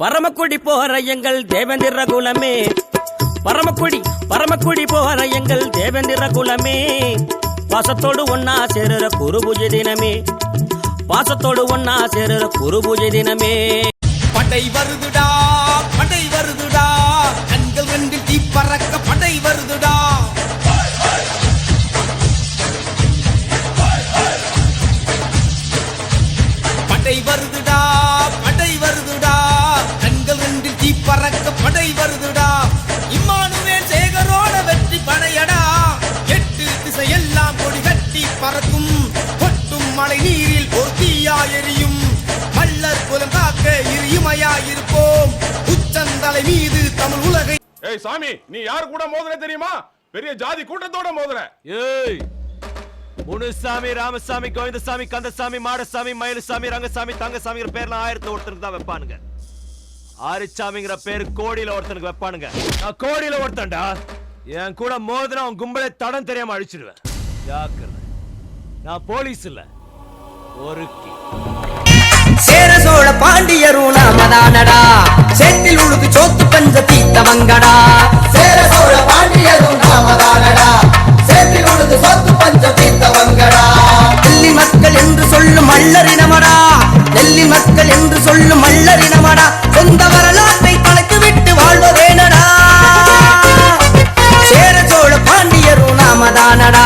பரமக்குடி போகிற எங்கள் தேவேந்திர குலமே, பரமக்குடி போகிற எங்கள் தேவேந்திர குலமே, பாசத்தோடு ஒன்னா சேருற குரு பூஜை தினமே, பாசத்தோடு ஒன்னா சேருற குரு பூஜை தினமே. படை வருதுடா படை வருதுடா, கண்கள் ரெண்டு தீ பறக்க படை வருதுடா. படை வருதுடா படை வருதுடா, கண்கள் ரெண்டு தீ பறக்க படை வருதுடா. இம்மானுவேல் சேகரோட வெற்றி படையடா, எட்டு திசையெல்லாம் கொடி கட்டி பறக்கும், கொட்டும் மழை நீரில் ஒரு தீயா எரியும். மல்லர் குலம் காக்க இருமையாயிருப்போம், உச்சந்தலை மீது தமிழ் உலகை. ஏய் சாமி, நீ யாரு கூட மோதுற தெரியுமா? பெரிய ஜாதி கூட்டத்தோட மோதுற. ஏய் முனுசாமி, ராமசாமி, கோவிந்தசாமி, கந்தசாமி, மாடசாமி, மயிலுசாமி, ரங்கசாமி, தங்கசாமிங்கிற பேர்ல 1000 ஒருத்தனுக்கு தான் வைப்பானுங்க. ஆரிச்சாமிங்கிற பேரு கோடியில ஒருத்தனுக்கு வைப்பானுங்க. நான் கோடியில ஒருத்தன்டா. என் கூட மோதினா அவன் கும்பலை தடம் தெரியாம அழிச்சிடுவேன். ஜாக்கிரதை, நான் போலீஸ் இல்ல, ஒருக்கி. சேர சோழ பாண்டியரும் நாமதானடா, சேத்தில் உழுது சோத்து பஞ்ச தீத்தவங்கடா. சேர சோழ பாண்டியரும் நாமதானடா, சேத்தில் உழுது சோத்து பஞ்ச தீத்தவங்கடா. நெல்லி மக்கள் என்று சொல்லும் மல்லரினமடா, நெல்லி மக்கள் என்று சொல்லும் மல்லரினமடா. சொந்த வரலாற்றை கணக்கு விட்டு வாழ்வதேனடா. சேர சோழ பாண்டியரும் நாமதானடா,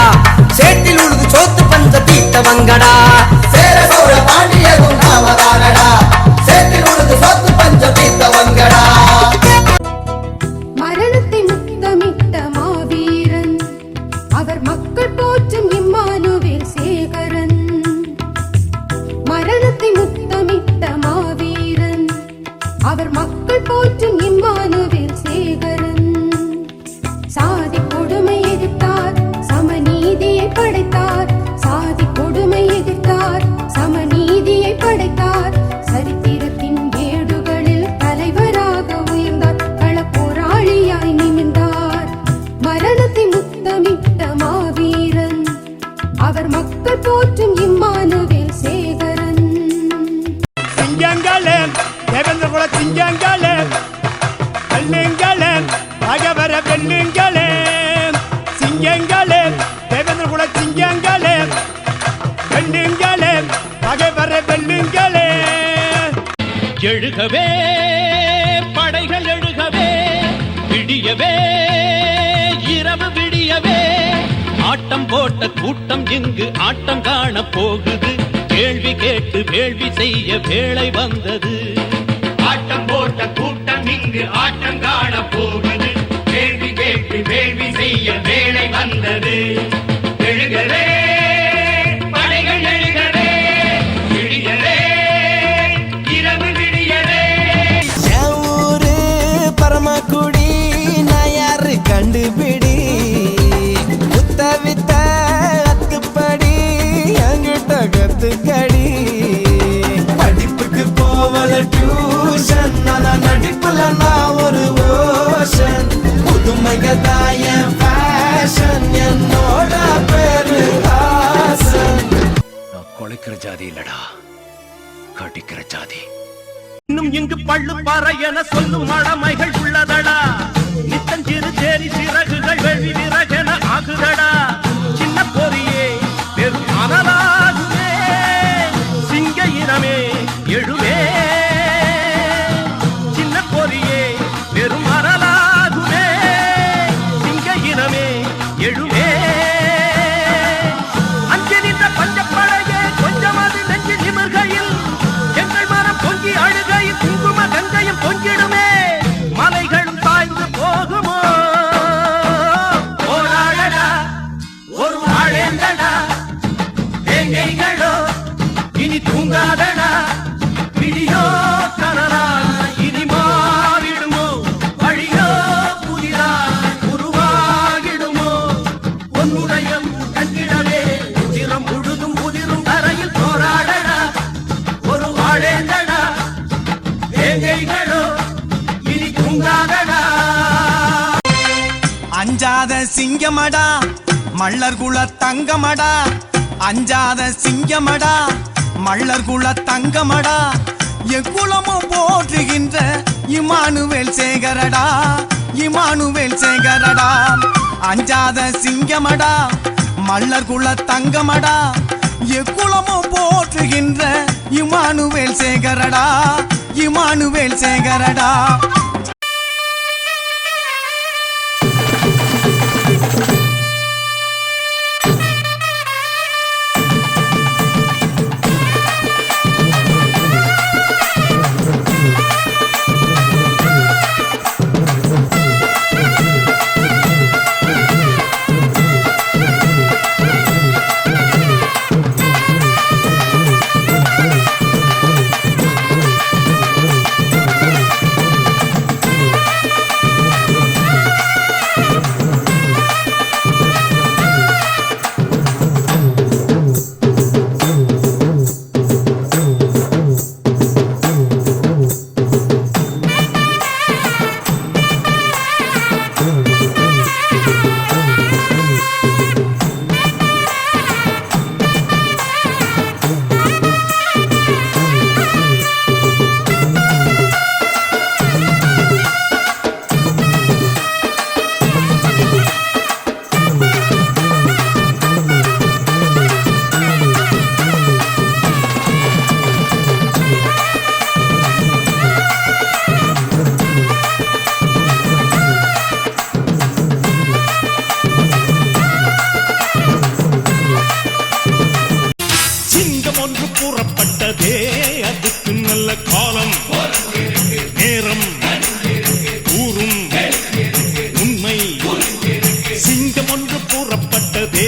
சேத்தில் உழுது சோத்து பஞ்ச தீத்தவங்கடா. சேர சோழ பாண்டியரும் நாமதானடா, சேத்தில் உழுது சோத்து பஞ்ச தீத்தவங்கடா. மரணத்தை முத்தமிட்ட மாவீரன், அவர் மக்கள் போற்றும் இம்மானுவேல் சேகரன். மரணத்தை முத்தமிட்ட மாவீரன், அவர் மக்கள் போற்றும் இம்மானுவேல் சேகரன். சாதி கொடுமை எதிர்த்தார், சமநீதியை படைத்தார். சாதி கொடுமை எதிர்த்தார், சமநீதியை படைத்தார். சரித்திரத்தின் ஏடுகளில் தலைவராக உயர்ந்தார், களப்போராளியாய் நிமிர்ந்தார். மரணத்தை முத்தமிட்ட மாவீரன், அவர் மக்கள் போற்றும் இம்மானுவேல் சேகரன். சிங்கங்களே, தேவேந்திர குல சிங்கங்களே, கல்லுங்களே, பகவர பெண்ணுங்களே. சிங்கங்களே, தேவேந்திர குல சிங்கங்களே, பெண்ணுங்களே, பகவர பெண்ணுங்களே. எழுகவே படைகள் எழுகவே, விடியவே இரவு விடியவே, ஆட்டம் போட்ட கூட்டம் இங்கு ஆட்டம் காண போகுது. கேள்வி கேட்டு வேள்வி செய்ய வேளை வந்தது. ஆட்டம் போட்ட கூட்டம் இங்கு ஆட்டம் காண போகுது. கேள்வி கேட்டு வேள்வி செய்ய வேளை வந்தது. எழுகவே படைகள் எழுகவே, விடியவே இரவு விடியவே. ஊரு பரமக்குடி, நான் யாரு கண்டுபிடி. முத்தவித்த அத்துப்படி என்கிட்ட கத்துக்கடி. படிப்புக்கு போவல டியூஷன், நான் நடிப்புல நான் ஒரு ஓஷன். புதுமைகதான் என் ஃபேஷன், என்னோட பேரு ஹாசன். நான் கொலைக்கிற ஜாதி இல்லடா, கடிக்கிற ஜாதி. இன்னும் இங்கு பள்ளு பாறை என சொல்லும் மழமைகள் உள்ளதடா. நித்தஞ்சிறு சேரி சிறகுகள் வெள்ளி விறகென ஆகுதடா. சின்ன பொறியே பெரும் அனலாகுமே, சிங்க இனமே எழுவே. சின்ன பொறியே பெரும் அனலாகுமே, சிங்க இனமே எழுவே. அஞ்சு நின்ற பஞ்சப்படையே கொஞ்சமது நெஞ்சு நிமிர்கையில், எங்கள் மரம் பொங்கி அழுகையில் குங்கும கங்கையும் பொங்கிடுமே. மலைகளும் தாய்ந்து போகுமோ, போராடடா ஒரு வாழேந்தடா. தேங்கைகளோ இனி தூங்காதடா, விடியோ கனரா இனி மாறிடுமோ. வழியோ புதிரா உருவாகிடுமோ. உன்னுடையம் கண்டிடவே உதிரம் முழுதும் உதிரும் தரையில் போராடடா ஒரு வாழேந்தடா. தேங்கைகளோ இனி தூங்காதடா. அஞ்சாத சிங்கமடா, மல்லர் குல தங்கமடா. அஞ்சாத சிங்கமடா, மல்லர் குல தங்கமடா. எக்குலமும் போற்றுகின்ற இமானுவேல் சேகரடா, இமானுவேல் சேகரடா. அஞ்சாத சிங்கமடா, மல்லர் குல தங்கமடா, எக்குலமும் போற்றுகின்ற இமானுவேல் சேகரடா, இமானுவேல் சேகரடா. புறப்பட்டதே அதுக்கு நல்ல காலம் நேரம் கூறும் உண்மை. சிங்கம் ஒன்று புறப்பட்டதே,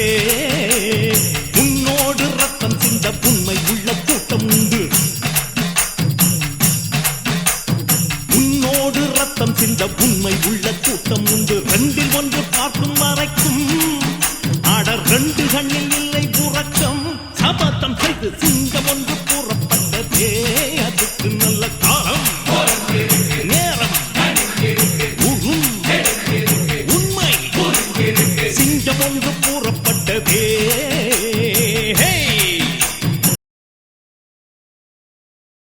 உன்னோடு ரத்தம் சிந்த உண்மை உள்ள கூட்டம் உண்டு. உன்னோடு ரத்தம் சிந்த உண்மை உள்ள கூட்டம் உண்டு. ரெண்டில் ஒன்று பார்க்கும் வரைக்கும் ஆட ரெண்டு கண்ணில் இல்லை உறக்கம். சபதம் செய்து சிங்கம் ஒன்று புறப்பட்டதே அதுக்கு நல்ல காலம் நேரம் உண்மை. சிங்கம் ஒன்று புறப்பட்டதே